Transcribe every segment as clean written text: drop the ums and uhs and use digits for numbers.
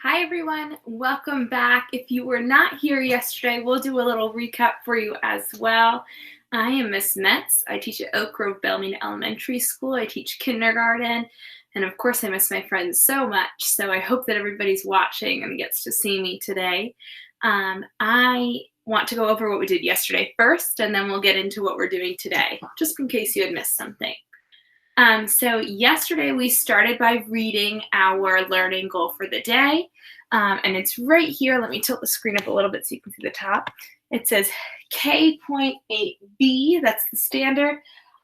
Hi everyone, welcome back. If you were not here yesterday, we'll do a little recap for you as well. I am Miss Metz. I teach at Oak Grove Belmont Elementary School. I teach kindergarten, and of course I miss my friends so much, so I hope that everybody's watching and gets to see me today. I want to go over what we did yesterday first, and then we'll get into what we're doing today, just in case you had missed something. So yesterday we started by reading our learning goal for the day, and it's right here. Let me tilt the screen up a little bit so you can see the top. It says K.8b, that's the standard.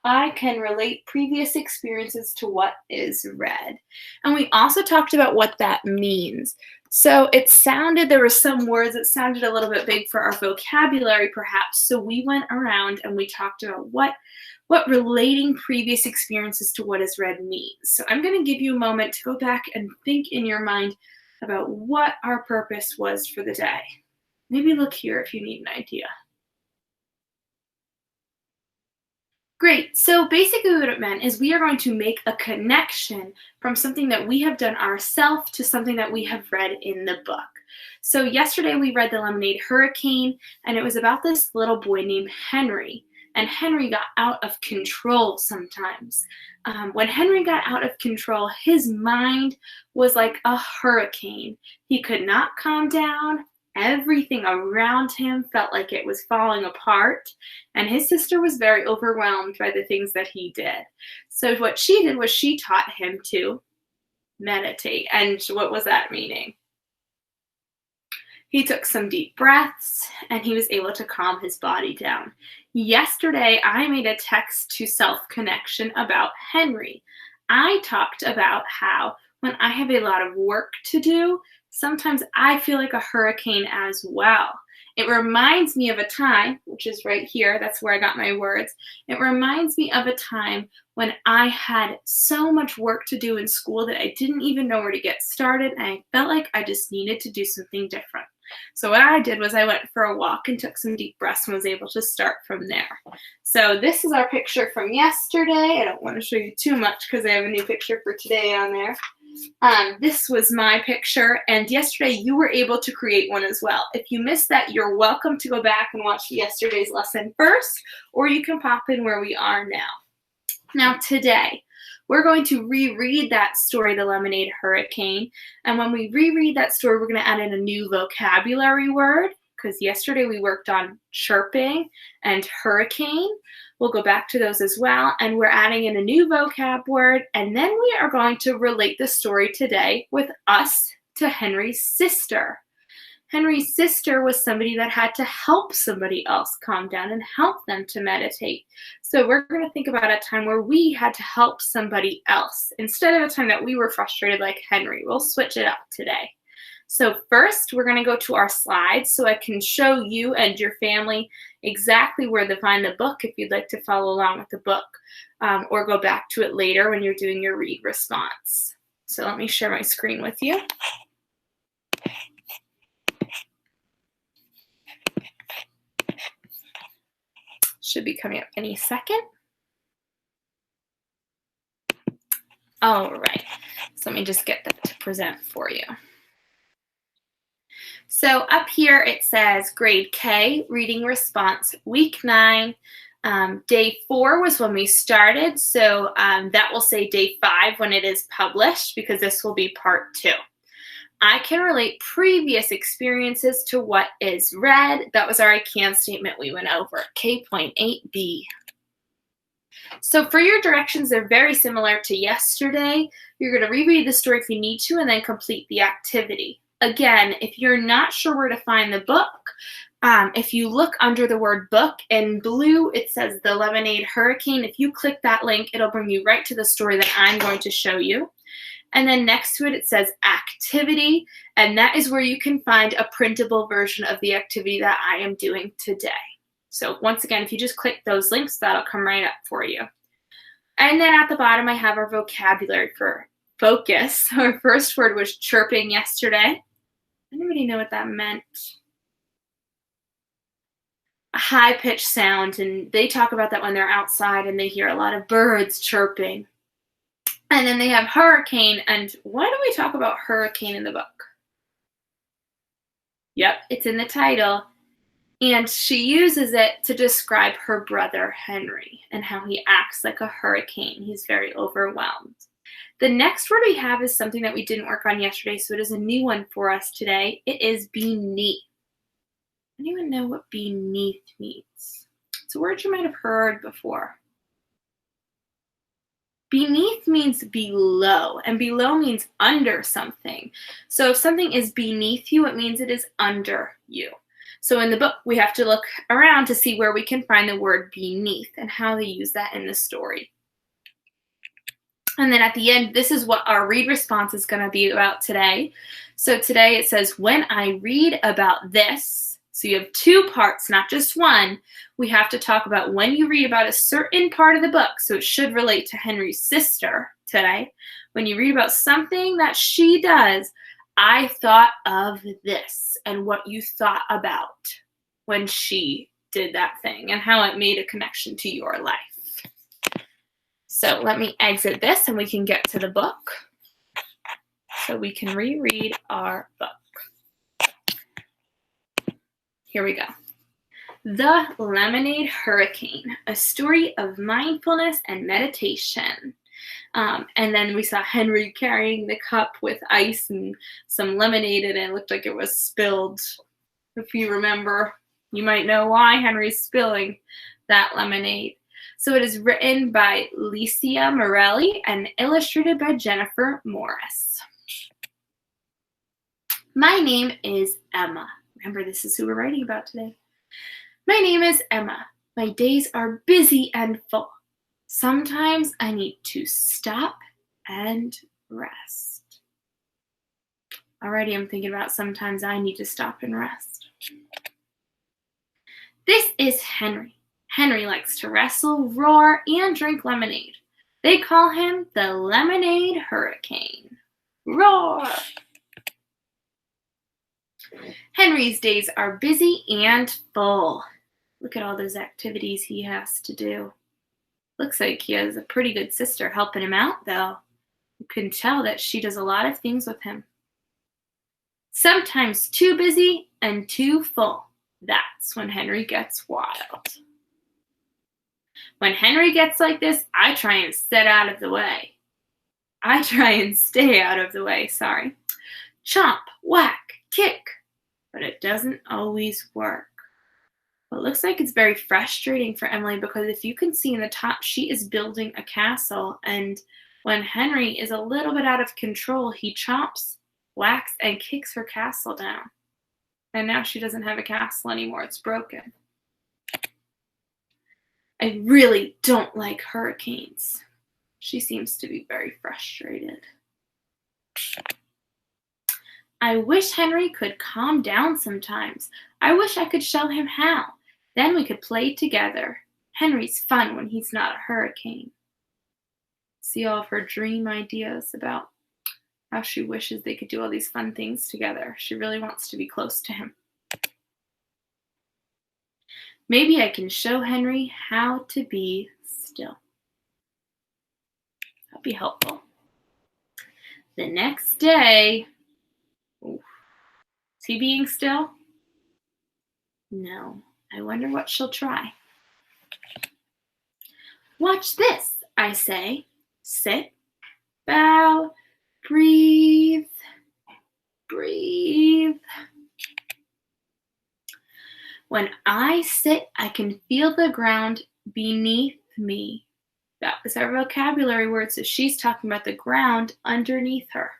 I can relate previous experiences to what is read. And we also talked about what that means. So there were some words that sounded a little bit big for our vocabulary perhaps, so we went around and we talked about what relating previous experiences to what is read means. So I'm going to give you a moment to go back and think in your mind about what our purpose was for the day. Maybe look here if you need an idea. Great, so basically what it meant is we are going to make a connection from something that we have done ourselves to something that we have read in the book. So yesterday we read The Lemonade Hurricane, and it was about this little boy named Henry. And Henry got out of control sometimes. When Henry got out of control, his mind was like a hurricane. He could not calm down. Everything around him felt like it was falling apart. And his sister was very overwhelmed by the things that he did. So what she did was she taught him to meditate. And what was that meaning? He took some deep breaths and he was able to calm his body down. Yesterday, I made a text to self connection about Henry. I talked about how when I have a lot of work to do, sometimes I feel like a hurricane as well. It reminds me of a time, which is right here, that's where I got my words. It reminds me of a time when I had so much work to do in school that I didn't even know where to get started, and I felt like I just needed to do something different. So what I did was I went for a walk and took some deep breaths and was able to start from there. So this is our picture from yesterday. I don't want to show you too much because I have a new picture for today on there. This was my picture, and yesterday you were able to create one as well. If you missed that, you're welcome to go back and watch yesterday's lesson first, or you can pop in where we are now. Now today, we're going to reread that story, The Lemonade Hurricane, and when we reread that story, we're going to add in a new vocabulary word, because yesterday we worked on chirping and hurricane. We'll go back to those as well, and we're adding in a new vocab word, and then we are going to relate the story today with us to Henry's sister. Henry's sister was somebody that had to help somebody else calm down and help them to meditate. So we're going to think about a time where we had to help somebody else instead of a time that we were frustrated like Henry. We'll switch it up today. So first, we're going to go to our slides so I can show you and your family exactly where to find the book if you'd like to follow along with the book, or go back to it later when you're doing your read response. So let me share my screen with you. Should be coming up any second. All right, so let me just get that to present for you. So up here it says grade K, reading response, week 9. Day 4 was when we started, so that will say day 5 when it is published because this will be part 2. I can relate previous experiences to what is read. That was our I can statement we went over, K.8b. So for your directions, they're very similar to yesterday. You're going to reread the story if you need to and then complete the activity. Again, if you're not sure where to find the book, if you look under the word book in blue, it says The Lemonade Hurricane. If you click that link, it'll bring you right to the story that I'm going to show you. And then next to it, it says activity, and that is where you can find a printable version of the activity that I am doing today. So once again, if you just click those links, that'll come right up for you. And then at the bottom, I have our vocabulary for focus. Our first word was chirping yesterday. Anybody know what that meant? A high-pitched sound, and they talk about that when they're outside and they hear a lot of birds chirping. And then they have hurricane, and why do we talk about hurricane in the book? Yep, it's in the title. And she uses it to describe her brother Henry and how he acts like a hurricane. He's very overwhelmed. The next word we have is something that we didn't work on yesterday, so it is a new one for us today. It is beneath. Anyone know what beneath means? It's a word you might have heard before. Beneath means below, and below means under something. So if something is beneath you, it means it is under you. So in the book, we have to look around to see where we can find the word beneath and how they use that in the story. And then at the end, this is what our read response is going to be about today. So today it says, when I read about this, so you have two parts, not just one. We have to talk about when you read about a certain part of the book. So it should relate to Henry's sister today. When you read about something that she does, I thought of this and what you thought about when she did that thing and how it made a connection to your life. So let me exit this and we can get to the book so we can reread our book. Here we go. The Lemonade Hurricane, a story of mindfulness and meditation. And then we saw Henry carrying the cup with ice and some lemonade in it. It looked like it was spilled. If you remember, you might know why Henry's spilling that lemonade. So it is written by Licia Morelli and illustrated by Jennifer Morris. My name is Emma. Remember, this is who we're writing about today. My name is Emma. My days are busy and full. Sometimes I need to stop and rest. Already I'm thinking about sometimes I need to stop and rest. This is Henry. Henry likes to wrestle, roar, and drink lemonade. They call him the Lemonade Hurricane. Roar! Henry's days are busy and full. Look at all those activities he has to do. Looks like he has a pretty good sister helping him out, though. You can tell that she does a lot of things with him. Sometimes too busy and too full. That's when Henry gets wild. When Henry gets like this, I try and stay out of the way. Sorry. Chomp, whack, kick. But it doesn't always work. Well, it looks like it's very frustrating for Emily because if you can see in the top, she is building a castle. And when Henry is a little bit out of control, he chomps, whacks, and kicks her castle down. And now she doesn't have a castle anymore. It's broken. I really don't like hurricanes. She seems to be very frustrated. I wish Henry could calm down sometimes. I wish I could show him how. Then we could play together. Henry's fun when he's not a hurricane. See all of her dream ideas about how she wishes they could do all these fun things together. She really wants to be close to him. Maybe I can show Henry how to be still. That'll be helpful. The next day, is he being still? No. I wonder what she'll try. Watch this, I say. Sit, bow, breathe, breathe. When I sit, I can feel the ground beneath me. That was our vocabulary word, so she's talking about the ground underneath her.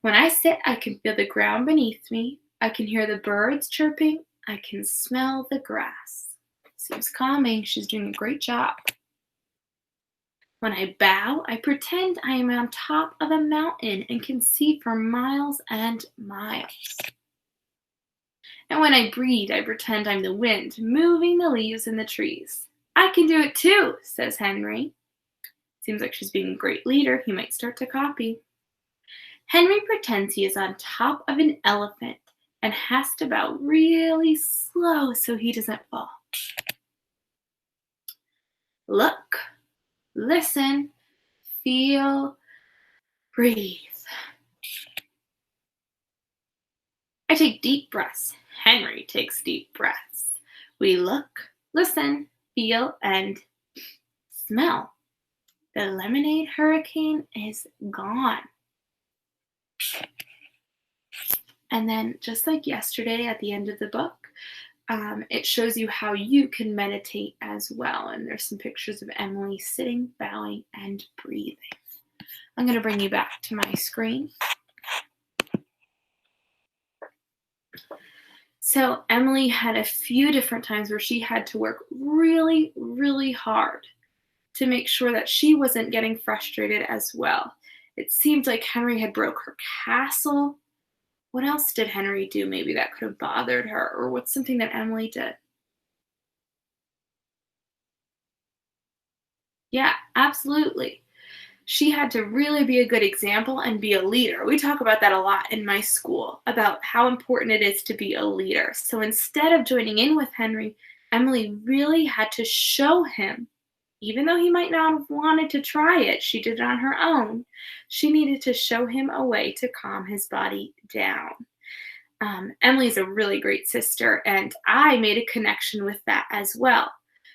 When I sit, I can feel the ground beneath me. I can hear the birds chirping. I can smell the grass. Seems calming. She's doing a great job. When I bow, I pretend I am on top of a mountain and can see for miles and miles. And when I breathe, I pretend I'm the wind moving the leaves in the trees. I can do it too, says Henry. Seems like she's being a great leader. He might start to copy. Henry pretends he is on top of an elephant and has to bow really slow so he doesn't fall. Look, listen, feel, breathe. I take deep breaths. Henry takes deep breaths. We look, listen, feel, and smell. The lemonade hurricane is gone. And then, just like yesterday at the end of the book, it shows you how you can meditate as well. And there's some pictures of Emily sitting, bowing, and breathing. I'm going to bring you back to my screen. So Emily had a few different times where she had to work really, really hard to make sure that she wasn't getting frustrated as well. It seemed like Henry had broke her castle. What else did Henry do maybe that could have bothered her? Or what's something that Emily did? Yeah, absolutely. She had to really be a good example and be a leader. We talk about that a lot in my school, about how important it is to be a leader. So instead of joining in with Henry, Emily really had to show him, even though he might not have wanted to try it, she did it on her own. She needed to show him a way to calm his body down. Emily's a really great sister, and I made a connection with that as well.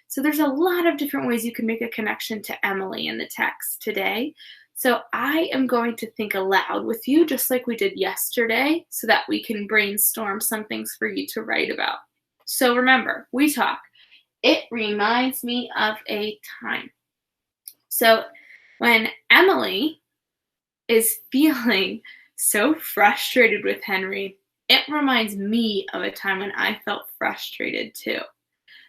So there's a lot of different ways you can make a connection to Emily in the text today. So I am going to think aloud with you, just like we did yesterday, so that we can brainstorm some things for you to write about. So remember, we talk. It reminds me of a time. So when Emily is feeling so frustrated with Henry, it reminds me of a time when I felt frustrated too.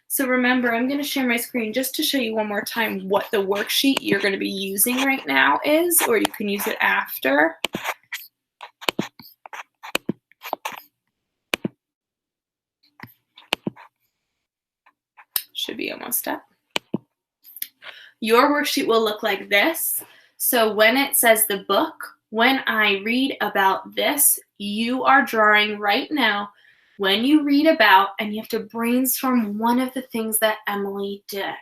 So remember, I'm going to share my screen just to show you one more time what the worksheet you're going to be using right now is, or you can use it after. Should be almost up. Your worksheet will look like this. So when it says the book, when I read about this, you are drawing right now when you read about, and you have to brainstorm one of the things that Emily did.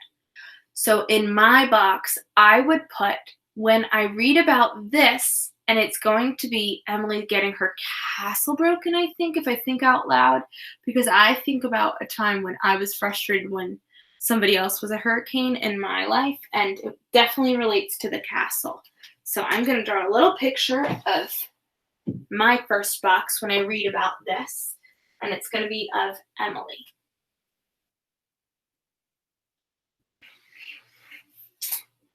So in my box, I would put when I read about this, and it's going to be Emily getting her castle broken, I think, if I think out loud, because I think about a time when I was frustrated when somebody else was a hurricane in my life, and it definitely relates to the castle. So I'm going to draw a little picture of my first box when I read about this, and it's going to be of Emily.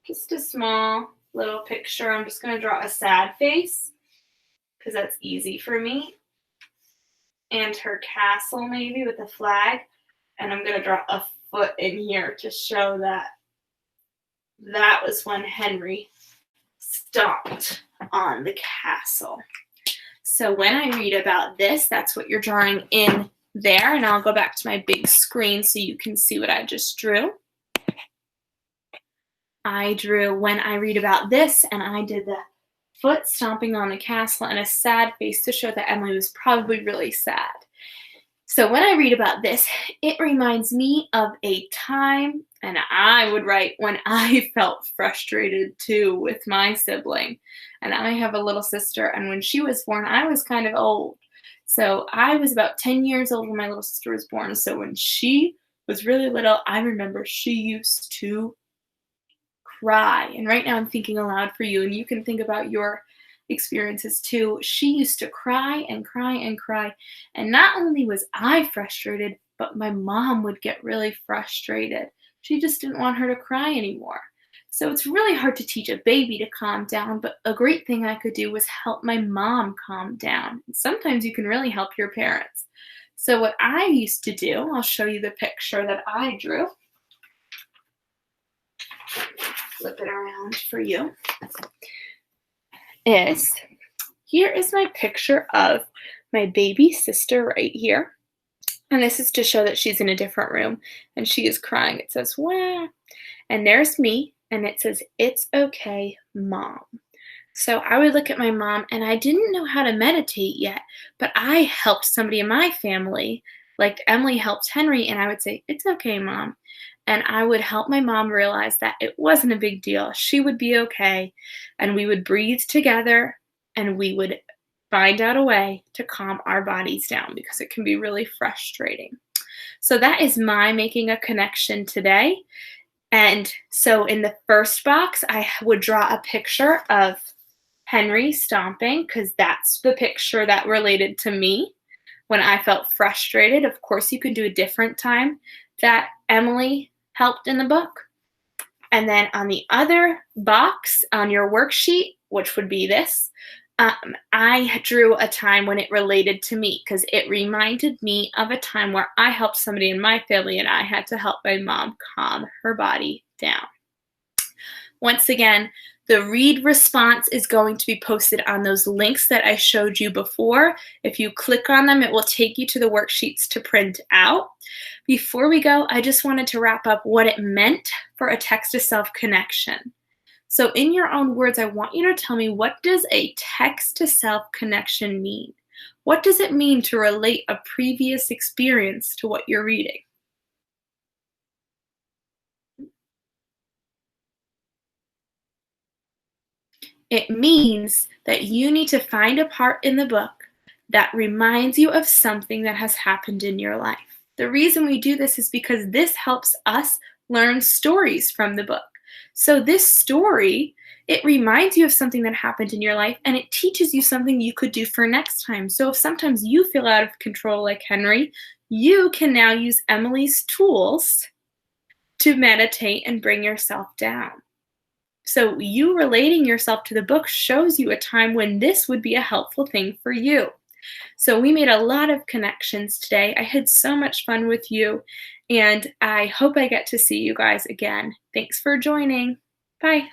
Just a small little picture. I'm just going to draw a sad face because that's easy for me. And her castle maybe with a flag. And I'm going to draw a foot in here to show that that was when Henry stomped on the castle. So when I read about this, that's what you're drawing in there. And I'll go back to my big screen so you can see what I just drew. I drew when I read about this, and I did the foot stomping on the castle and a sad face to show that Emily was probably really sad. So when I read about this, it reminds me of a time, and I would write when I felt frustrated too with my sibling. And I have a little sister, and when she was born, I was kind of old. So I was about 10 years old when my little sister was born. So when she was really little, I remember she used to cry. And right now I'm thinking aloud for you, and you can think about your experiences too. She used to cry and cry and cry. And not only was I frustrated, but my mom would get really frustrated. She just didn't want her to cry anymore. So it's really hard to teach a baby to calm down, but a great thing I could do was help my mom calm down. Sometimes you can really help your parents. So what I used to do, I'll show you the picture that I drew. Flip it around for you. Here is my picture of my baby sister right here. And this is to show that she's in a different room and she is crying. It says, wah. And there's me, and it says, it's okay, Mom. So I would look at my mom, and I didn't know how to meditate yet, but I helped somebody in my family, like Emily helped Henry, and I would say, it's okay, Mom. And I would help my mom realize that it wasn't a big deal. She would be okay. And we would breathe together, and we would find out a way to calm our bodies down because it can be really frustrating. So that is my making a connection today. And so in the first box, I would draw a picture of Henry stomping because that's the picture that related to me when I felt frustrated. Of course, you can do a different time that Emily helped in the book. And then on the other box on your worksheet, which would be this, I drew a time when it related to me because it reminded me of a time where I helped somebody in my family and I had to help my mom calm her body down. Once again, the read response is going to be posted on those links that I showed you before. If you click on them, it will take you to the worksheets to print out. Before we go, I just wanted to wrap up what it meant for a text-to-self connection. So in your own words, I want you to tell me, what does a text-to-self connection mean? What does it mean to relate a previous experience to what you're reading? It means that you need to find a part in the book that reminds you of something that has happened in your life. The reason we do this is because this helps us learn stories from the book. So this story, it reminds you of something that happened in your life and it teaches you something you could do for next time. So if sometimes you feel out of control like Henry, you can now use Emily's tools to meditate and bring yourself down. So you relating yourself to the book shows you a time when this would be a helpful thing for you. So we made a lot of connections today. I had so much fun with you, and I hope I get to see you guys again. Thanks for joining. Bye.